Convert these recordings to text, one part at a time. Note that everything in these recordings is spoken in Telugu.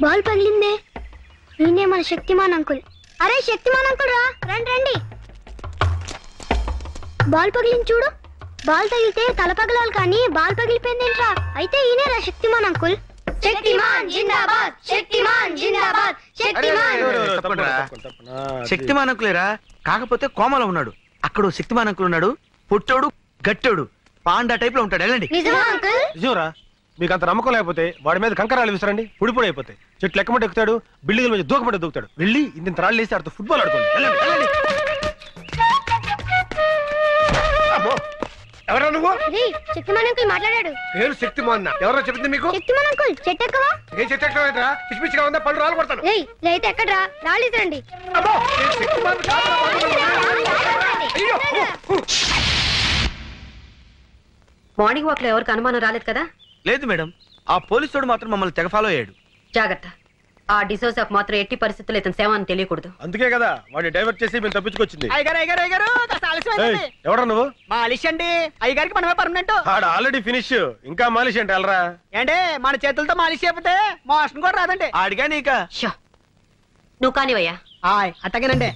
బాల్ పగిలిందే. ఈయనే మన శక్తిమాన్ అంకుల్. అరే శక్తిమాన్ అంకుల్ రా, రండి రండి. బాల్ పగిలింది చూడు. బాల్ తగిలితే తల పగలాలి కానీ బాల్ పగిలిపోయిందేంట్రా? అయితే ఈయనే రా శక్తిమాన్ అంకుల్. శక్తిమాన్ జిందాబాద్, శక్తిమాన్ జిందాబాద్, శక్తిమాన్. శక్తిమాన్ అంకులేరా, కాకపోతే కోమలో ఉన్నాడు. అక్కడ శక్తిమాన్ అంకుల్ ఉన్నాడు, పుట్టోడు గట్టోడు పాండా టైప్ లో ఉంటాడు. వెళ్ళండి. నిజంరా? మీకు అంత నమ్మకం లేకపోతే వాడి మీద కంకరాలు విసరండి, పొడి అయిపోతాయి. చెట్లు ఎక్కమంటే ఎక్కుతాడు, బిల్డింగ్ల మీద దూకమంటే దూకుతాడు. వెళ్ళి ఇంత రాళ్ళు వేసి ఆడుతూ ఫుట్బాల్ ఆడుకోండి. ఎవరా నువ్వు? శక్తిమాన్ అంకుల్ మాట్లాడాడు. నేను శక్తిమాన్. ఎవరో చెప్పింది మీకు? శక్తిమాన్ అంకుల్ చెట్టెక్కవా? ఏ చెట్టు ఎక్కడరా? పిచ్చిపిచ్చిగా ఉందా? పళ్ళు రాళ్ళు కొడతాను. అయితే ఎక్కడ్రా? రాళ్ళు ఇసరండి. మార్నింగ్ వాక్ లో ఎవరికి అనుమానం రాలేదు కదా? లేదు మేడం, ఆ పోలీసుడు మాత్రం మమ్మల్ని తెగ ఫాలో అయ్యాడు. జాగ్రత్త, ఆ డిసోజాకు మాత్రం ఎట్టి పరిస్థితుల్లో ఇతని సేవ అని తెలియకూడదు. అందుకే కదా వాడిని డైవర్ట్ చేసి మేము తప్పించుకొచ్చింది. ఎవరా నువ్వు? మాలిష్ అండి, అయ్యగారికి మనమే పర్మనెంట్. ఆడ ఆల్రెడీ ఫినిష్, ఇంకా మాలిష్ అంటే వెళ్ళరా? ఏంటే మన చేతులతో మాలిష్ చేయకపోతే మోషన్ కూడా రాదండి. ఆడిగా నీక నువ్వు కానివయ్యా. అట్టగేనండి.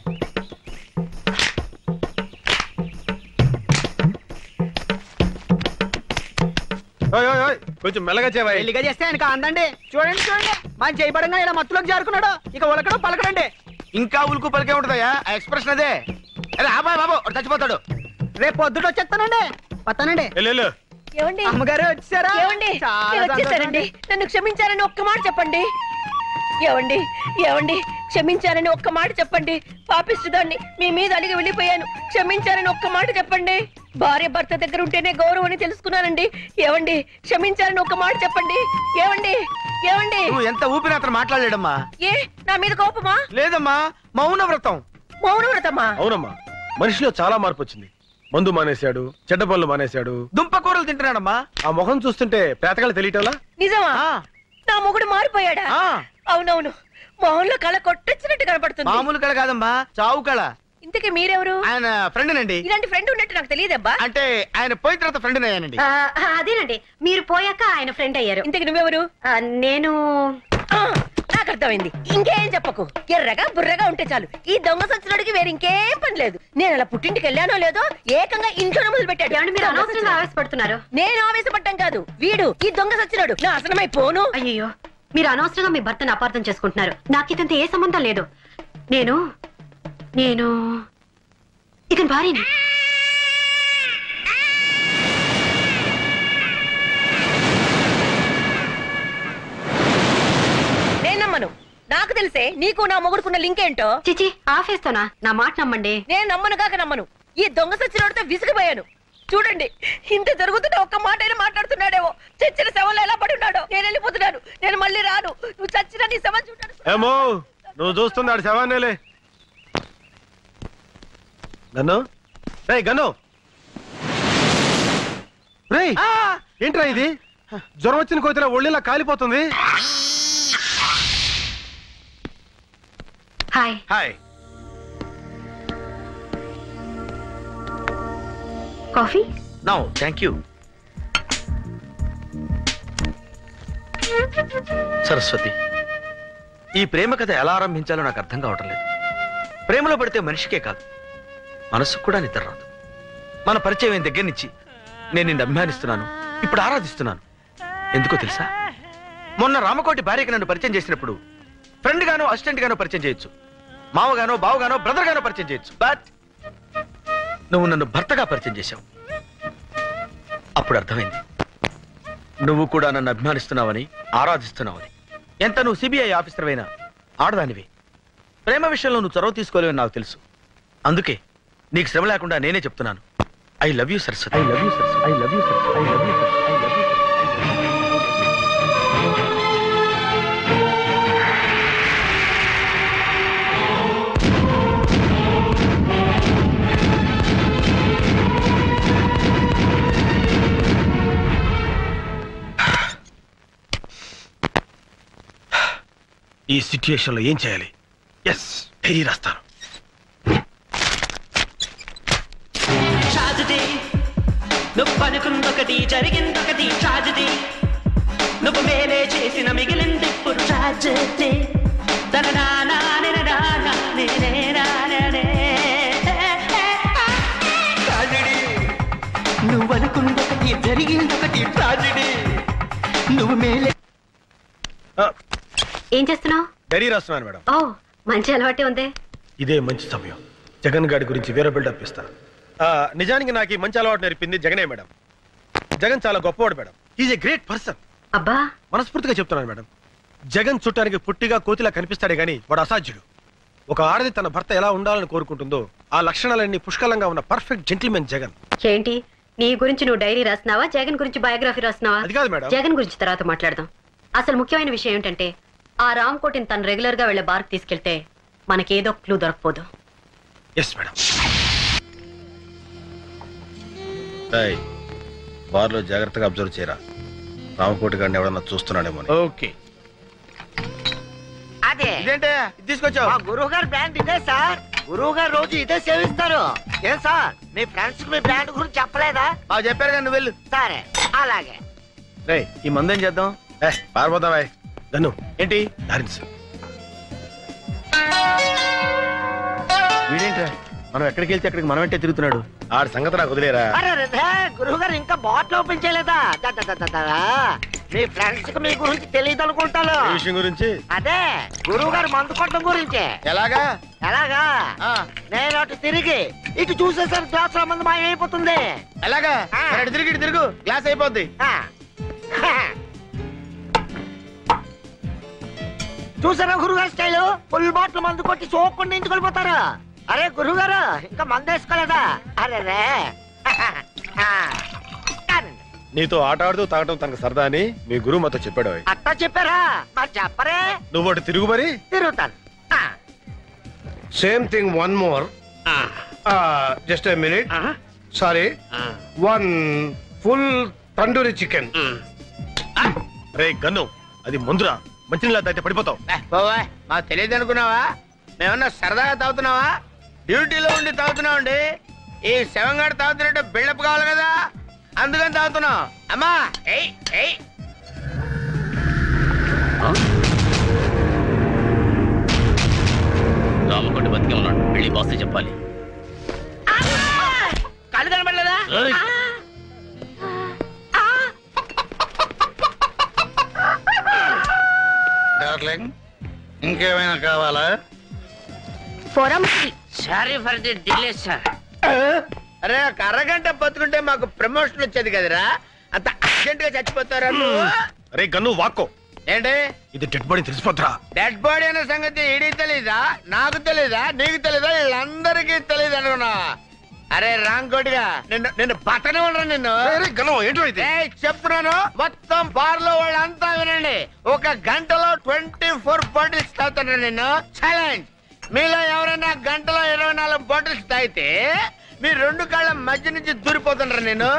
కొంచెం మెల్లగా చేవా. పెళ్లిగా చేస్తే ఆయనకు అందండి. చూడండి చూడండి, మన చేయబడంగా ఇలా మత్తులోకి జారుకున్నాడు. ఇక ఉలకడం పలకడండి. ఇంకా ఉలుకు పలికే ఉంటుందయ్యా ఆ ఎక్స్ప్రెషన్ అదే. బాబు చచ్చిపోతాడు. రేపు పొద్దుట వచ్చేస్తానండి. వస్తానండి. ఏమండి అమ్మగారు వచ్చారా? ఏమండి వచ్చేసారండి. నన్ను క్షమించారని ఒక్క మాట చెప్పండి. ఏమండి ఏమండి క్షమించారని ఒక్క మాట చెప్పండి. పాపిస్తుదాన్ని మీ మీద అలిగి వెళ్ళిపోయాను. క్షమించారని ఒక్క మాట చెప్పండి. భార్య భర్త దగ్గర ఉంటేనే గౌరవం అని తెలుసుకున్నానండి. ఏమండి క్షమించారని ఒక్క మాట చెప్పండి. ఏమండి ఏమండి ఎంత ఊపిరి అతను మాట్లాడలేడమ్మా. ఏ నా మీద కోపమా? లేదమ్మా, మౌన వ్రతం. మౌన వ్రతమా? అవునమ్మా, మనిషిలో చాలా మార్పు వచ్చింది. మందు మానేశాడు, చెడ్డ పనులు మానేశాడు, దుంపకూరలు తింటున్నాడమ్మా. ఆ ముఖం చూస్తుంటే పేతకాలు తెలియటంలా. నిజమా? నా మొగుడు మారిపోయాడా? అవునవును, మొహంలో కళ కొట్టొచ్చినట్టు కనపడుతుంది. మామూలు కళ కాదమ్మా, చావు కళ. ఇంతకీ మీరెవరు? ఆయన ఫ్రెండ్ నండి. ఇలాంటి ఫ్రెండ్ ఉన్నట్టు నాకు తెలియదబ్బా. అంటే ఆయన పోయిన తర్వాత ఫ్రెండ్ అయ్యానండి. అదేనండి, మీరు పోయాక ఆయన ఫ్రెండ్ అయ్యారు. ఇంతకీ నువ్వెవరు? నేను నాకు అర్థమైంది. ఇంకేం చెప్పకు. ఎర్రగా బుర్రగా ఉంటే చాలు. ఈ దొంగ సచ్చినోడికి వేరే ఇంకేం పని లేదు. నేను అలా పుట్టింటికి వెళ్ళానో లేదో ఏకంగా ఇంట్లోనే మొదలు పెట్టాడు. మీరు అనవసరంగా ఆవేశపడుతున్నారు. నేను ఆవేశపడ్డం కాదు, వీడు ఈ దొంగ సచ్చినోడు నాశనమైపోను. అయ్యో, మీరు అనవసరంగా మీ భర్తను అపార్థం చేసుకుంటున్నారు. నాకు ఇదంతా ఏ సంబంధం లేదు. నేను నేను ఇతని భార్యని. నేను నమ్మను. నాకు తెలిసే నీకు నా మొగుడుకున్న లింక్ ఏంటో. చిచి, ఆఫేస్తోనా? నా మాట నమ్మండి. నేను నమ్మను కాక నమ్మను. ఈ దొంగ సచ్చినోడితో విసిగిపోయాను. చూడండి, ఇంత జరుగుతుంటే ఒక్క మాట అయినా మాట్లాడుతున్నాడేమో. చచ్చిన శవంలో ఎలా పడి ఉన్నాడో. నేను వెళ్ళిపోతున్నాను, నేను మళ్ళీ రాను. నువ్వు చచ్చిన నీ శవం చూడాను. ఏమో నువ్వు చూస్తున్నాడు శవాన్నేలే. గన్ను రే, గన్ను రే, ఏంట్రా ఇది? జ్వరం వచ్చిన కోతిలో ఒళ్ళిలా కాలిపోతుంది. Hi. Hi. Coffee? No thank you. Saraswati, ఈ ప్రేమ కథ ఎలా ఆరంభించాలో నాకు అర్థం కావటం లేదు. ప్రేమలో పడితే మనిషికే కాదు, మనసుకు కూడా నిద్ర రాదు. మన పరిచయం అయిన దగ్గర నుంచి నేను నిన్ను అభిమానిస్తున్నాను, ఇప్పుడు ఆరాధిస్తున్నాను. ఎందుకో తెలుసా? మొన్న రామకోటి భార్యకి నన్ను పరిచయం చేసినప్పుడు ఫ్రెండ్ గానో అసిస్టెంట్ గానో పరిచయం చేయొచ్చు, మావగానో బావగానో బ్రదర్ గానో పరిచయం చేయొచ్చు. బట్ నువ్వు నన్ను భర్తగా పరిచయం చేశావు. అప్పుడు అర్థమైంది, నువ్వు కూడా నన్ను అభిమానిస్తున్నావని, ఆరాధిస్తున్నావని. ఎంత నువ్వు సిబిఐ ఆఫీసర్ అయినా ఆడదానివి. ప్రేమ విషయంలో నువ్వు చొరవ తీసుకోలేవని నాకు తెలుసు. అందుకే నీకు శ్రమ లేకుండా నేనే చెప్తున్నాను. I love you Saraswati. I love you Saraswati. I love you Saraswati. I love you Saraswati. ఈ సిచ్యుయేషన్ లో ఏం చేయాలి? ఎస్, డైరీ రాస్తాను. ట్రాజడీ, నువ్వు అనుకుందొకటి జరిగిందొకటి. ట్రాజడీ, నువ్వు మేలే చేసిన మిగిలింది ఇప్పుడు ట్రాజెడీ. నువ్వు అనుకున్నొకటి జరిగిందొకటి ట్రాజెడీ. నువ్వు మేలే. ఏం చేస్తున్నావు? డైరీ రాస్తున్నాను మేడం. ఓ మంచి అలవాటే ఉంది. ఇదే మంచి సమయం. జగన్ గారి గురించి వేరే బిల్డప్ ఇస్తా. నిజానికి నాకు ఈ మంచి అలవాటు నేర్పింది జగనే మేడం. జగన్ చాలా గొప్పవాడు madam. Is a great person. అబ్బా మనస్ఫూర్తిగా చెప్తున్నాను మేడం. జగన్ చుట్టానికి పుట్టిగా కోతిలా కనిపిస్తాడే గాని వాడు అసాధ్యుడు. ఒక ఆడది తన భర్త ఎలా ఉండాలని కోరుకుంటుందో ఆ లక్షణాలన్నీ పుష్కలంగా ఉన్న పర్ఫెక్ట్ జెంటిల్మెన్ జగన్. ఏంటి నీ గురించి నువ్వు డైరీ రాస్తున్నావా, జగన్ గురించి బయోగ్రఫీ రాస్తున్నావా? అది కాదు మేడం. జగన్ గురించి తర్వాత మాట్లాడదాం. అసలు ముఖ్యమైన విషయం ఏంటంటే ఆ రామ్కోటిని తను రెగ్యులర్ గా వెళ్లే బార్కి తీసుకెళ్తే మనకేదో క్లూ దొరకపోదు. Yes madam. బార్లో జాగ్రత్తగా అబ్జర్వ్ చేయరా. రామకోటి గారిని ఎవడన్నా చూస్తున్నాడేమో. ఓకే. అదే ఇదేంటే తీసుకొచ్చావు? మా గురువు గారు బ్రాండ్ ఇదే సార్. గురువు గారు రోజు ఇదే సేవిస్తారు. ఏం సార్ మీ ఫ్రెండ్స్ కి మీ బ్రాండ్ గురించి చెప్పలేదా? చెప్పారు కానీ నువ్వు వెళ్ళు. సరే అలాగే. రేయ్ ఈ మందు ఏం చేద్దాం? పారిపోతావా గన్ను? ఏంటి డాన్స్ వీడేంట్రా మనం ఎక్కడికి వెళ్తే అక్కడికి మనం అంటే తిరుగుతున్నాడు. ఆడి సంగతి నాకు వదిలేరా. గురువు గారు ఇంకా బాటిల్ ఓపెన్ చేయలేదా? మీ ఫ్రెండ్స్ కి మీ గురించి తెలియదు అనుకుంటాను. ఈ విషయం గురించి అదే గురువు గారు మందు కొట్టడం గురించి. ఎలాగా? ఎలాగా? నేను అటు తిరిగి ఇటు చూసేసరికి గ్లాస్ లో మంది మాయమైపోతుంది. ఎలాగా? ఇటు తిరిగి ఇటు తిరుగు, గ్లాస్ అయిపోద్ది. చూసారా గురుగారు స్టైల్? ఫుల్ బాటిల్ మందు కొట్టి సోకుండా ఇంటికి వెళ్ళిపోతారు. అరే గురుగారు ఇంకా మందు వేసుకోలేదా? అరే రే నీతో ఆట ఆడుతూ తాగటం తనకు సరదా అని మీ గురువు మాతో చెప్పాడు. అట్టా చెప్పారా? మరి చెప్పరే. నువ్వు అటు తిరుగు మరి. తిరుగుతాను. Same thing one more. Just a minute. Sorry, one full tandoori chicken. Ray gun అది ముందురా. మంచినీళ్ళ తాగితే పడిపోతావు. మాకు తెలియదు అనుకున్నావా? మేమన్నా సరదాగా తాగుతున్నావా? డ్యూటీలో ఉండి తాగుతున్నామండి. ఈ శవంగాడు తాగుతున్నట్టు బిల్డప్ కావాలి కదా, అందుకని తాగుతున్నాం. అమ్మా రామకోటి బతికే ఉన్నాడు. వెళ్ళి బాస్ చెప్పాలి. కళ్ళు కనబడలేదా? డార్లింగ్ ఇంకేమైనా కావాలా? Sorry for the delay sir. అరే ఒక అరగంట బతుకుంటే మాకు ప్రమోషన్ వచ్చేది కదరా. అంత అర్జెంట్ గా చచ్చిపోతారా? రే గన్ను వాక్కో. ఏంటి ఇది డెడ్ బాడీ తెలిసిపోతారా? డెడ్ బాడీ అనే సంగతి ఈడికి తెలీదా? నాకు తెలీదా? నీకు తెలీదా? వీళ్ళందరికీ తెలియదు అనుకున్నా. అరే రాంకోటిగా నిన్ను బతనే ఉండరు. నిన్ను చెప్తున్నాను మొత్తం బార్ లో వాళ్ళంతా వినండి. ఒక గంటలో 24 బాటిల్స్ తాగుతున్నారు. నిన్ను ఛాలెంజ్. మీలో ఎవరైనా గంటలో 24 బాటిల్స్ తాగితే మీ 2 కాళ్ళ మధ్య నుంచి దూరిపోతుండ్రా నేను.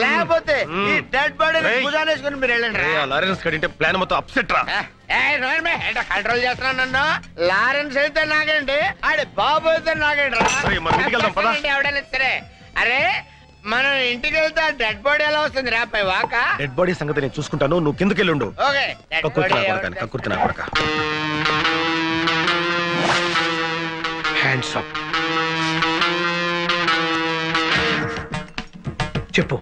లేకపోతే ఈ డెడ్ బాడీ భుజానేసుకుని మీరు వెళ్ళండి. ప్లాన్ మొత్తం అప్సెట్ రా. కంట్రోల్ చేస్తున్నాను నన్ను. లారెన్స్ అయితే నాగండి, ఆడి బాబు అయితే నాగండి రా. ఎవడైనా సరే. అరే మనం ఇంటికి వెళ్తే డెడ్ బాడీ ఎలా వస్తుంది రా పై వాక? డెడ్ బాడీ సంగతి నేను చూసుకుంటాను, నువ్వు కిందకెళ్ళి ఉండు. కక్కుర్తి నా కొడక. Hands up. చెప్పు,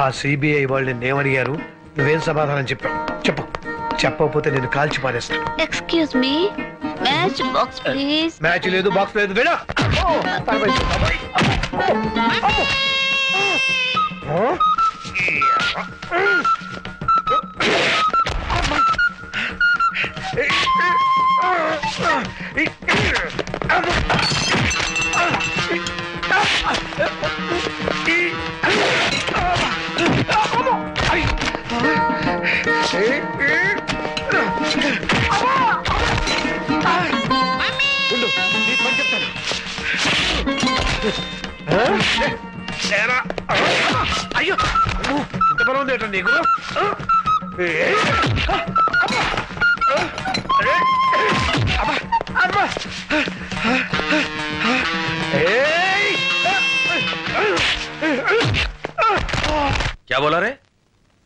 ఆ సిబిఐ వాళ్ళు నిన్నేమడిగారు? నువ్వేం సమాధానం చెప్పావు? చెప్పు. చెప్పకపోతే నేను కాల్చి పారేస్తాను. Excuse me, match box please. Match లేదు, బాక్స్ లేదు. వెళ్ళా. అయ్యో ఇంత బలం ఉంది ఏంటండి నీకు? क्या बोला रे?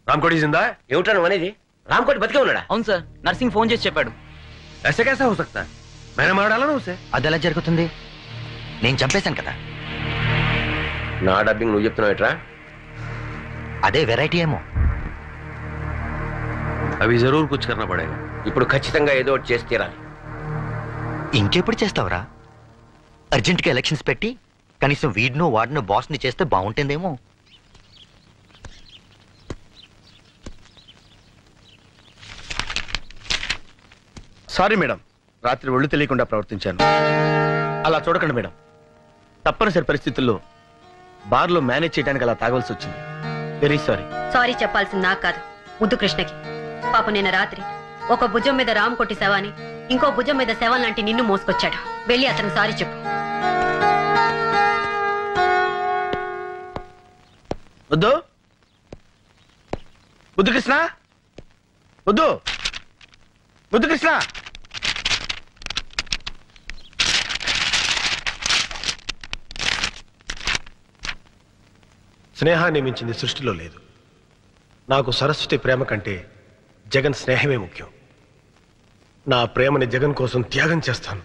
रामकोटी जिंदा है? ఏమిటా నువ్వు అనేది? రామ్కోటి బతికే ఉన్నాడా? అవును సార్, నర్సింగ్ ఫోన్ చేసి చెప్పాడు. ऐसे कैसा हो सकता है? मैंने मार डाला ना उसे। అది ఎలా జరుగుతుంది? నేను చంపేశాను కదా. నా డబ్బింగ్ నువ్వు చెప్తున్నావు ఎట్రా? అదే వెరైటీ ఏమో. అవి జరూర్ కుచ్ కర్నా పడేగా. ఇప్పుడు ఖచ్చితంగా ఏదో ఒకటి చేసి తీరాలి. ఇంకెప్పుడు చేస్తావురా? అర్జెంట్గా ఎలక్షన్స్ పెట్టి కనీసం వీడినో వాడినో బాస్ని చేస్తే బాగుంటుందేమో. సారీ మేడం, రాత్రి ఒళ్ళు తెలియకుండా ప్రవర్తించాను. అలా చూడకండి మేడం, తప్పనిసరి పరిస్థితుల్లో బార్లో మేనేజ్ చేయడానికి అలా తాగవలసి వచ్చింది. Very sorry. సారీ చెప్పాల్సింది నాకు కాదు, ముద్దు కృష్ణకి. పాప నిన్న రాత్రి ఒక భుజం మీద రామ్ కొట్టి శవాన్ని, ఇంకో భుజం మీద శవం లాంటి నిన్ను మోసుకొచ్చాడు. వెళ్ళి అతను సారీ చెప్పు. వద్దు ముద్దు కృష్ణ, వద్దు ముద్దు కృష్ణ. స్నేహాన్ని మించింది సృష్టిలో లేదు. నాకు సరస్వతి ప్రేమ కంటే జగన్ స్నేహమే ముఖ్యం. నా ప్రేమని జగన్ కోసం త్యాగం చేస్తాను.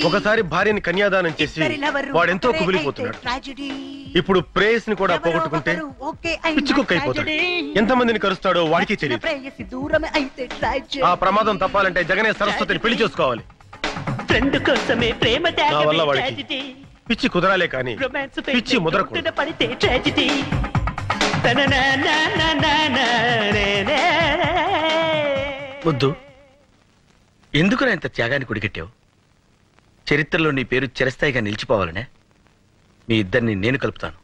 ఒకసారి భార్యని కన్యాదానం చేసి వాడెంతో కుమిలిపోతున్నాడు. ఇప్పుడు ప్రేయస్ ని కూడా పోగొట్టుకుంటే పిచ్చుకుక్కైపోతాడు. ఎంతమందిని కరుస్తాడో వాడికి తెలియదు. ఆ ప్రమాదం తప్పాలంటే జగనే సరస్వతిని పెళ్లి చేసుకోవాలి. నా వల్ల వాడికి పిచ్చి కుదరాలే కానీ పిచ్చి ముదరకూడదు. వద్దు, ఎందుకురా ఇంత త్యాగాన్ని కుడిగట్టావు? చరిత్రలో నీ పేరు చిరస్థాయిగా నిలిచిపోవాలనే మీ ఇద్దరిని నేను కలుపుతాను.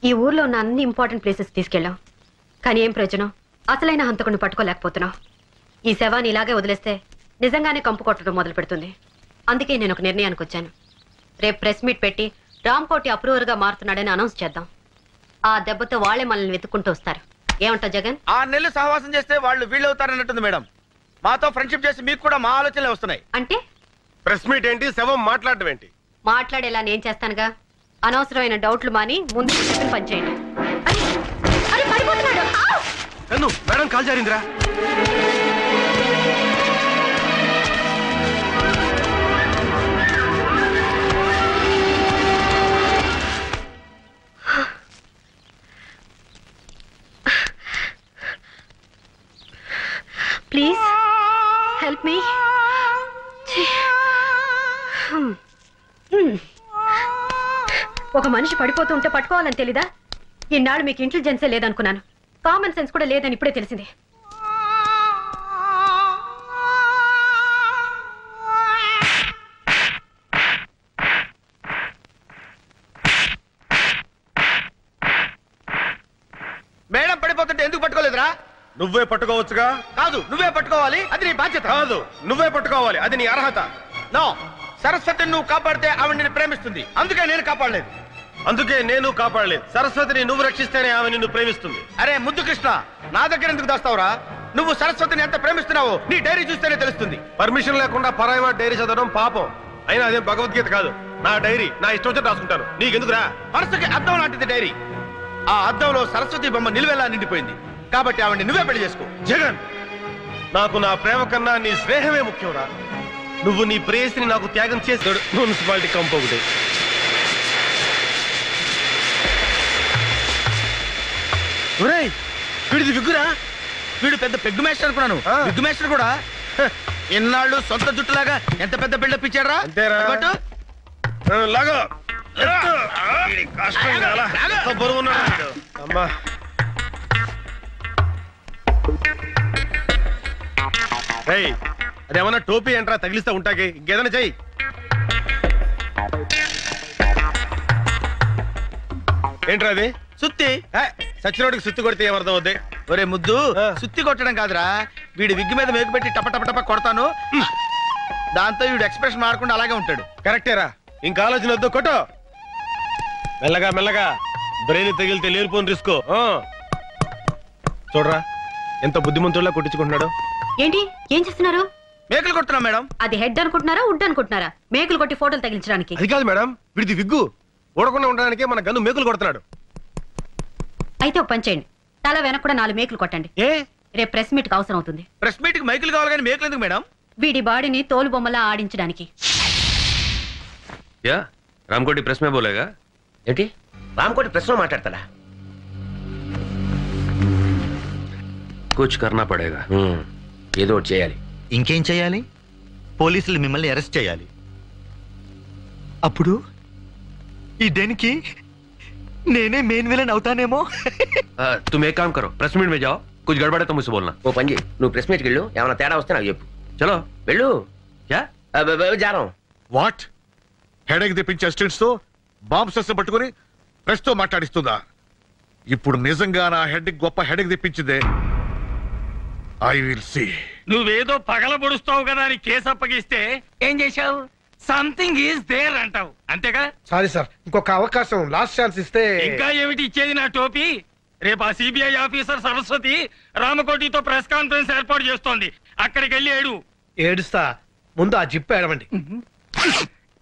ఈ ఊర్లో ఉన్న అన్ని ఇంపార్టెంట్ ప్లేసెస్ తీసుకెళ్ళాం, కానీ ఏం ప్రయోజనం? అసలైన హంతకుని పట్టుకోలేకపోతున్నాం. ఈ శవాన్ని ఇలాగే వదిలేస్తే నిజంగానే కంపు కొట్టడం మొదలు పెడుతుంది. అందుకే నేను ఒక నిర్ణయానికి వచ్చాను. రేపు ప్రెస్ మీట్ పెట్టి రామ్కోటి అప్రూవర్గా మారుతున్నాడని అనౌన్స్ చేద్దాం. ఆ దెబ్బతో వాళ్లే మనల్ని వెతుక్కుంటూ వస్తారు. ఏమంటావు జగన్? 6 నెలలు సహవాసం చేస్తే వాళ్ళు వీళ్ళవుతారన్నట్టుంది మేడం. మాతో ఫ్రెండ్షిప్ చేసి మీకు కూడా మా ఆలోచనలే వస్తున్నాయి. అంటే ప్రెస్ మీట్ ఏంటి, శవం మాట్లాడడం ఏంటి? మాట్లాడేలా నేను చేస్తానుగా. అనవసరమైన డౌట్లు మాని ముందు చెప్పిన పని చేయండి. మేడం కాల్ జారిందిరా. Please help me. ఒక మనిషి పడిపోతూ ఉంటే పట్టుకోవాలని తెలీదా? ఇన్నాళ్ళు మీకు ఇంటెలిజెన్సే లేదనుకున్నాను. కామన్ సెన్స్ కూడా లేదని ఇప్పుడే తెలిసింది. మేడం పడిపోతుంటే ఎందుకు పట్టుకోలేదురా? నువ్వే పట్టుకోవచ్చుగా. కాదు, నువ్వే పట్టుకోవాలి, అది నీ బాధ్యత. కాదు, నువ్వే పట్టుకోవాలి, అది నీ అర్హత. నో, సరస్వతిని నువ్వు కాపాడితే ఆవిడ నిన్ను ప్రేమిస్తుంది, అందుకే నేను కాపాడలేదు. అందుకే నేను కాపాడలేదు. సరస్వతిని నువ్వు రక్షిస్తేనే ఆమె నిన్ను ప్రేమిస్తుంది. అరే ముద్దు కృష్ణ, నా దగ్గర ఎందుకు దాస్తావురా? నువ్వు సరస్వతిని ఎంత ప్రేమిస్తున్నావో నీ డైరీ చూస్తేనే తెలుస్తుంది. పర్మిషన్ లేకుండా పరాయి వాడి డైరీ చదవడం పాపం. అయినా అదేం భగవద్గీత కాదు. నా డైరీ నా ఇష్టం వచ్చి రాసుకుంటాను. నీకెందుకురా? మనసుకి అద్దం లాంటిది డైరీ. ఆ అద్దంలో సరస్వతి బొమ్మ నిలువెలా నిండిపోయింది. కాబట్టి ఆవిడ నువ్వే పెళ్లి చేసుకో. జగన్, నాకు నా ప్రేమ కన్నా నీ స్నేహమే ముఖ్యంరా. నువ్వు నీ ప్రేయసిని నాకు త్యాగం చేస్తాడు. మున్సిపాలిటీ కంపు ఒకటి. వీడిది విగ్గురా? వీడు పెద్ద పెగ్గు మేస్టర్ అనుకున్నాను. విగ్గు మేస్టర్ కూడా. ఎన్నాళ్ళు సొంత జుట్టులాగా ఎంత పెద్ద బిల్డప్ ఇచ్చారా? అమ్మా, అదేమన్నా టోపీ ఏంట్రా తగిలిస్తా ఉంటాకి? ఇంకేదైనా చెయ్యి. ఏంట్రా అది? సుత్తి. సచ్చినోడికి సుత్తి కొడితే ఏమర్థం అవుద్ది? ఒరే ముద్దు, సుత్తి కొట్టడం కాదురా, వీడి విగ్గు మీద మేకు పెట్టి టప టప టప కొడతాను. దాంతో వీడు ఎక్స్ప్రెషన్ మారకుండా అలాగే ఉంటాడు. కరెక్టేరా, ఇంకా ఆలోచన వద్దు, కొట్టు. మెల్లగా మెల్లగా. బ్రెయిన్ తగిలితే లేనిపోని రిస్క్. చూడరా, ఎంత బుద్ధిమంతుల్లా కొట్టించుకుంటున్నాడు. ఏంటి ఏం చేస్తున్నారు? మేకలు కొడుతున్నాం మేడం. అది హెడ్ అనుకుంటున్నారా వుడ్ అనుకుంటున్నారా? మేకలు కొట్టి ఫోటోలు తగిలించడానికి. అది కాదు మేడం, వీడిది విగ్గు ఊడకుండా ఉండడానికి మన గన్ను మేకులు కొడుతున్నాడు. అయితే ఒక పని చేయండి, తల వెనక కూడా 4 మేకులు కొట్టండి. రేపు ప్రెస్ మీట్ కి అవసరం అవుతుంది. ప్రెస్ మీట్ కి మైకులు కావాలి కానీ మేకలు ఎందుకు మేడం? వీడి బాడీని తోలు బొమ్మలా ఆడించడానికి. యా రామ్కోటి ప్రెస్ మే బోలేగా? ఏంటి రామ్కోటి ప్రెస్ లో మాట్లాడతాడా? కుచ్ కర్నా పడేగా. ఏదో ఒకటి చేయాలి. ఇంకేం చేయాలి? పోలీసులు మిమ్మల్ని అరెస్ట్ చేయాలి. అప్పుడు ఈ దేనికి నేనే మెయిన్ విలన్ అవుతానేమో. तुम एक काम करो, प्रेस मीट में जाओ, कुछ गड़बड़ है तो मुझसे बोलना. ఓ పని చేయి, నువ్వు ప్రెస్ మీట్కి వెళ్ళు, ఏమైనా తేడా వస్తే నాకు చెప్పు. चलो వెళ్ళు. क्या జారం వాట్ హెడేక్ తెప్పించే అసిస్టెంట్స్ తో బాంబ్ సెస్ పట్టుకుని ప్రెస్ తో మాట్లాడిస్తుందా? ఇప్పుడు నిజంగా నా హెడ్ గొప్ప హెడేక్ తెప్పించిందే. I will see. నువ్వేదో పగల పొడుస్తావు కదా అని కేసు అప్పగిస్తే ఏం చేశావు? సంథింగ్ ఈజ్ దేర్ అంటావు, అంతేగా? సారీ సార్, ఇంకొక అవకాశం, లాస్ట్ ఛాన్స్ ఇస్తే. ఇంకా ఏమిటి ఇచ్చేది నా టోపీ? రేపు ఆ సిబిఐ ఆఫీసర్ సరస్వతి రామకోటితో ప్రెస్ కాన్ఫరెన్స్ ఏర్పాటు చేస్తోంది. అక్కడికి వెళ్ళి ఏడు. ఏడుస్తా, ముందు ఆ జిప్ ఏడవండి.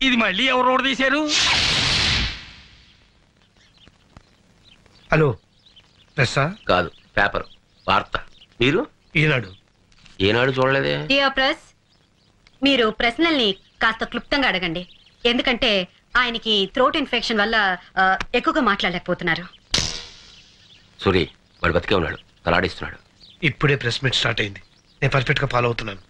ఇది మళ్ళీ ఎవరు తీశారు? హలో, ప్రెస్సా? కాదు, పేపర్, వార్త. మీరు? ఈనాడు. ఏనాడు చూడలేదే. డియర్ ప్రెస్, మీరు ప్రశ్నల్ని కాస్త క్లుప్తంగా అడగండి. ఎందుకంటే ఆయనకి థ్రోట్ ఇన్ఫెక్షన్ వల్ల ఎక్కువగా మాట్లాడలేకపోతున్నారు. సూరి వాడు బతికే ఉన్నాడు, తలాడిస్తున్నాడు. ఇప్పుడే ప్రెస్ మీట్ స్టార్ట్ అయింది, నేను పర్ఫెక్ట్ గా ఫాలో అవుతున్నాను.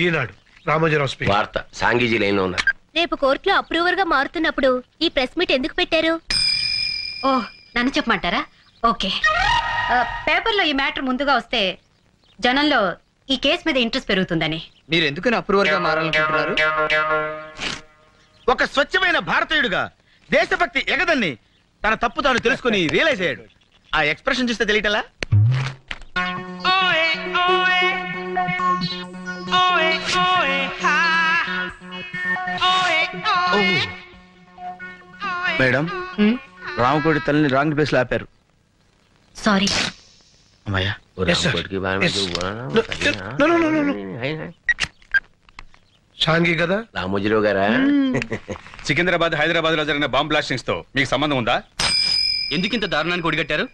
ఈనాడు, రామోజీరావు స్పీకింగ్. వార్త, సాంగీజీ లైన్ లో ఉన్నారు. రేపు కోర్టులో అప్రూవర్ గా మారుతున్నప్పుడు ఈ ప్రెస్ మీట్ ఎందుకు పెట్టారు? ఓ, నన్ను చెప్పమంటారా? ఓకే. పేపర్లో ఈ మ్యాటర్ ముందుగా వస్తే జనంలో ఈ కేసు మీద ఇంట్రెస్ట్ పెరుగుతుందని. మీరు ఎందుకని అప్రూవర్ గా మారాలనుకుంటున్నారు? ఒక స్వచ్ఛమైన భారతీయుడుగా దేశభక్తి ఎగదన్ని తన తప్పు తాను తెలుసుకుని రియలైజ్ అయ్యాడు. ఆ ఎక్స్ప్రెషన్ చూస్తే తెలియటలా? మేడం, రామకోటి తల్లిని రాంగ్ ప్లేస్ లో ఆపారు. సారీ. అమ్మయ్యా. షాంగి కదా? రామోజీరావు గారా? సికింద్రాబాద్, హైదరాబాద్ లో జరిగిన బాంబ్ బ్లాస్టింగ్స్ తో మీకు సంబంధం ఉందా? ఎందుకింత దారుణానికి ఒడిగట్టారు?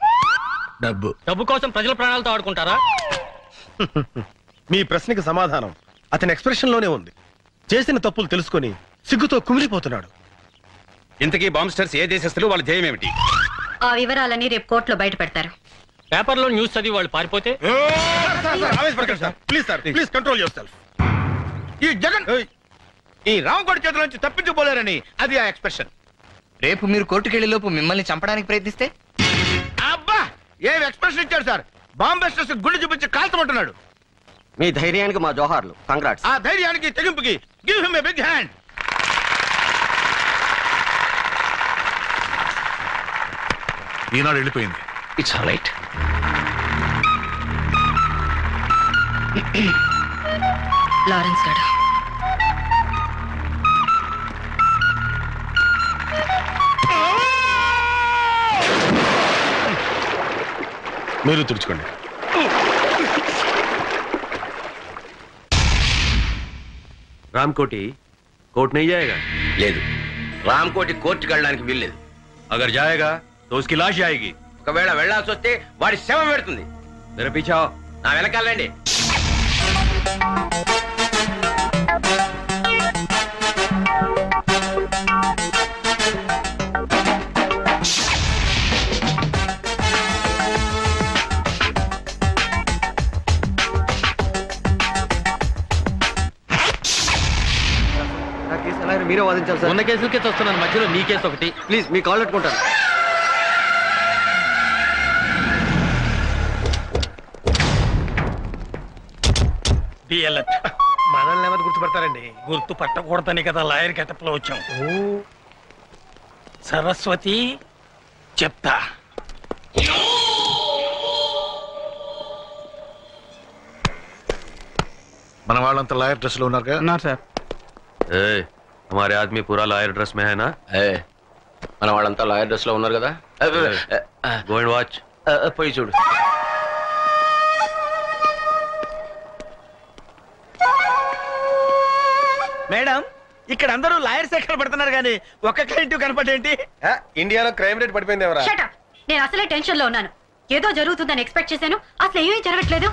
డబ్బు కోసం ప్రజల ప్రాణాలతో ఆడుకుంటారా? మీ ప్రశ్నకి సమాధానం అతని ఎక్స్ప్రెషన్ లోనే ఉంది. చేసిన తప్పులు తెలుసుకొని సిగ్గుతో కుమిలిపోతున్నాడు. ఇంతకీ బాంబ్స్టర్స్ ఏ దేశస్తులు, వాళ్ళ ధ్యేయం ఏమిటి? ఆ వివరాలని రేపు కోర్టులో బయట పెడతారు. పేపర్లో న్యూస్ చదివి వాళ్ళు పారిపోతే? Please sir, please control your self. ఈ జగన్ ఈ రామకోటి చేతుల నుంచి తప్పించుకోలేరని అది ఆ ఎక్స్ప్రెషన్. రేపు మీరు కోర్టుకెళ్లే లోపు మిమ్మల్ని చంపడానికి ప్రయత్నిస్తే? అబ్బా, ఏం ఎక్స్ప్రెషన్ ఇచ్చాడు సార్! బాంబెస్టర్స్ గుండె చూపించి కాల్చమంటున్నాడు. మీ ధైర్యానికి మా జోహార్లు, కంగ్రాట్స్. ఆ ధైర్యానికి తెగింపుకి give him a big hand. ఈనాడు వెళ్ళిపోయింది. It's all right. లారెన్స్ గారు, మీరు తుడుచుకోండి. రామ్కోటి కోర్టు नहीं जाएगा? లేదు, రామ్కోటి కోర్టుకి వెళ్ళడానికి వీల్లేదు. अगर जाएगा तो उसकी लाश जाएगी. ఒకవేళ వెళ్ళాల్సి వస్తే వాడి శవం పెడుతుంది. मेरे पीछे आओ. నా వెనకాలండి. మీరే వాదించాలి సార్. ఉన్న కేసులకే వస్తున్నాను, మధ్యలో నీ కేసు ఒకటి. ప్లీజ్ మీ కాల్ పెట్టుకుంటాను. మనల్ని ఎవరు గుర్తుపడతారండి? గుర్తు పట్టకూడదని కదా లాయర్ గెటప్ లో వచ్చాం. సరస్వతి చెప్తా. మన వాళ్ళంతా లాయర్ డ్రెస్ లో ఉన్నారు కదా? సార్. हमारे आदमी पूरा लॉयर ड्रेस में है ना? మన వాళ్ళంతా లాయర్ డ్రెస్ లో ఉన్నారు కదా? Go and watch. పోయి చూడు. మేడం ఇక్కడ అందరూ లాయర్ శాఖలు పడుతున్నారు కానీ ఒక్క క్లయింట్ కనపడేంటి? ఇండియాలో క్రైమ్ రేట్ పడిపోయింది ఎవరా? Shut up. నేను అసలే టెన్షన్ లో ఉన్నాను. ఏదో జరుగుతుందని ఎక్స్పెక్ట్ చేశాను, అసలు ఏమీ జరగట్లేదు.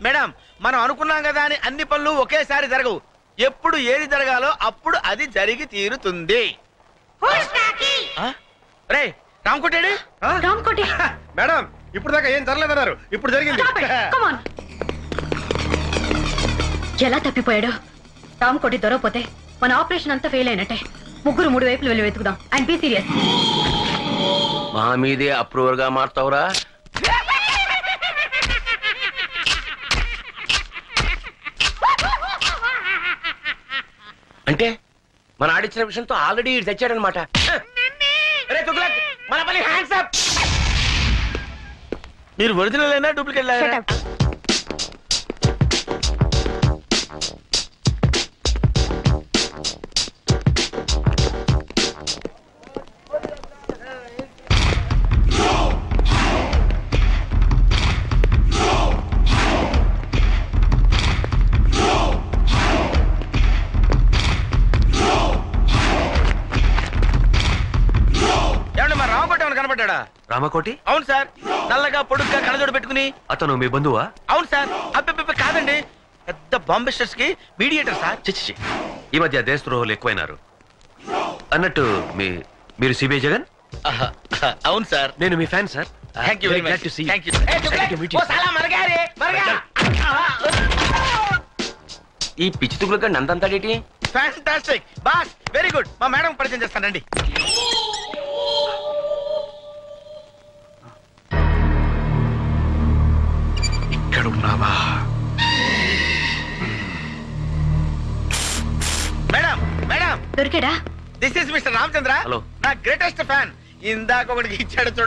మేడం మనం అనుకున్నాం కదా అని అన్ని పనులు ఒకేసారి జరగవు. ఎప్పుడు ఏది జరగాలో అప్పుడు అది జరిగి తీరుతుంది. రే రామ్కోటేడి? రామ్కోటి మేడం ఇప్పుడు దాకా ఏం జరగలేదన్నారు, ఇప్పుడు జరిగింది. ఎలా తప్పిపోయాడు? రామ్కోటి దొరకపోతే మన ఆపరేషన్ అంతా ఫెయిల్ అయినట్టే. ముగ్గురు 3 వైపులు వెళ్ళి వెతుకుదాం. And be serious. మా మీదే అప్రూవర్ గా మారుతావురా? అంటే మన ఆడిచ్చిన విషయంతో ఆల్రెడీ తెచ్చాడనమాట. మన పని హ్యాండ్స్ అప్. మీరు ఒరిజినల్ అయినా డూప్లికేట్ లాగా? కనబడ్డా? రామకోటి? అవును సార్. నల్లగా పొడుగ్గా కళ్ళజోడు పెట్టుకుని. అతను మీ బంధువా? అవును సార్. అబ్బెబ్బెబ్బే కాదండి, పెద్ద బాంబిస్టర్స్ కి మీడియేటర్ సార్. చిచ్చి, ఈ మధ్య దేశద్రోహులు ఎక్కువైనారు. అన్నట్టు మీరు సిబిఐ జగన్? అవును సార్. నేను మీ fan sir. Thank you very much. Thank you. ఈ పిచ్చి తుగులుగా నందంతాడేటి? Fantastic boss, very good. మా మేడం పరిచయం చేస్తానండి. ఇక్కడున్నావా? మేడం మేడం దొరికాడా? This is mister Ramachandra. Hello. నా గ్రేటెస్ట్ ఫ్యాన్. ఇందాక ఒకటికి ఇచ్చాడు చూడండి.